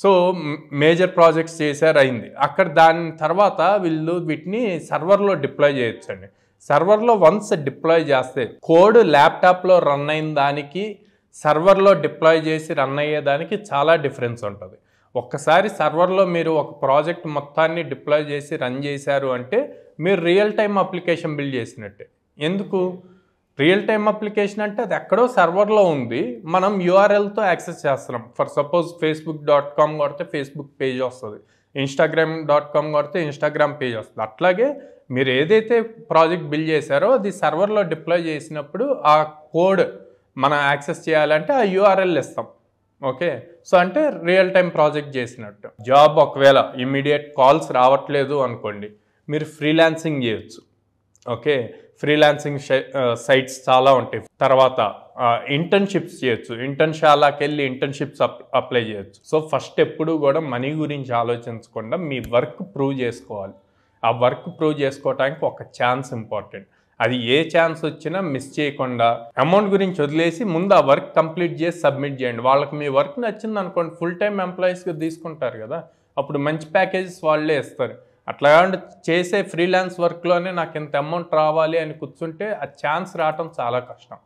So major projects చేశారు అయింది. అక్కడ దాని తర్వాత వీళ్ళు వీటిని సర్వర్లో డిప్లాయ్ చేయొచ్చండి. సర్వర్లో వన్స్ డిప్లాయ్ చేస్తే కోడ్ ల్యాప్టాప్లో రన్ అయిన దానికి సర్వర్లో డిప్లాయ్ చేసి రన్ అయ్యేదానికి చాలా డిఫరెన్స్ ఉంటుంది. ఒక్కసారి సర్వర్లో మీరు ఒక ప్రాజెక్ట్ మొత్తాన్ని డిప్లాయ్ చేసి రన్ చేశారు అంటే మీరు రియల్ టైమ్ అప్లికేషన్ బిల్డ్ చేసినట్టే. ఎందుకు రియల్ టైమ్ అప్లికేషన్ అంటే అది ఎక్కడో సర్వర్లో ఉంది, మనం యూఆర్ఎల్తో యాక్సెస్ చేస్తున్నాం. ఫర్ సపోజ్ facebook.com కొడితే ఫేస్బుక్ పేజ్ వస్తుంది, instagram.com కొడితే ఇన్స్టాగ్రామ్ పేజ్ వస్తుంది. అట్లాగే మీరు ఏదైతే ప్రాజెక్ట్ బిల్డ్ చేశారో అది సర్వర్లో డిప్లాయ్ చేసినప్పుడు ఆ కోడ్ మనం యాక్సెస్ చేయాలంటే ఆ యూఆర్ఎల్ ఇస్తాం. ఓకే, సో అంటే రియల్ టైం ప్రాజెక్ట్ చేసినట్టు. జాబ్ ఒకవేళ ఇమ్మీడియట్ కాల్స్ రావట్లేదు అనుకోండి, మీరు ఫ్రీలాన్సింగ్ చేయొచ్చు. ఓకే, ఫ్రీలాన్సింగ్ సైట్స్ చాలా ఉంటాయి. తర్వాత ఇంటర్న్షిప్స్ చేయొచ్చు, ఇంటర్న్షాలాకి వెళ్ళి ఇంటర్న్షిప్స్ అప్లై చేయొచ్చు. సో ఫస్ట్ ఎప్పుడు కూడా మనీ గురించి ఆలోచించకుండా మీ వర్క్ ప్రూవ్ చేసుకోవాలి. ఆ వర్క్ ప్రూవ్ చేసుకోవడానికి ఒక ఛాన్స్ ఇంపార్టెంట్. అది ఏ ఛాన్స్ వచ్చినా మిస్ చేయకుండా అమౌంట్ గురించి వదిలేసి ముందు ఆ వర్క్ కంప్లీట్ చేసి సబ్మిట్ చేయండి. వాళ్ళకి మీ వర్క్ నచ్చింది అనుకోండి, ఫుల్ టైం ఎంప్లాయీస్గా తీసుకుంటారు కదా, అప్పుడు మంచి ప్యాకేజెస్ వాళ్ళే ఇస్తారు. అట్లా చేసే ఫ్రీలాన్స్ వర్క్లోనే నాకు ఇంత అమౌంట్ రావాలి అని కూర్చుంటే ఆ ఛాన్స్ రావటం చాలా కష్టం.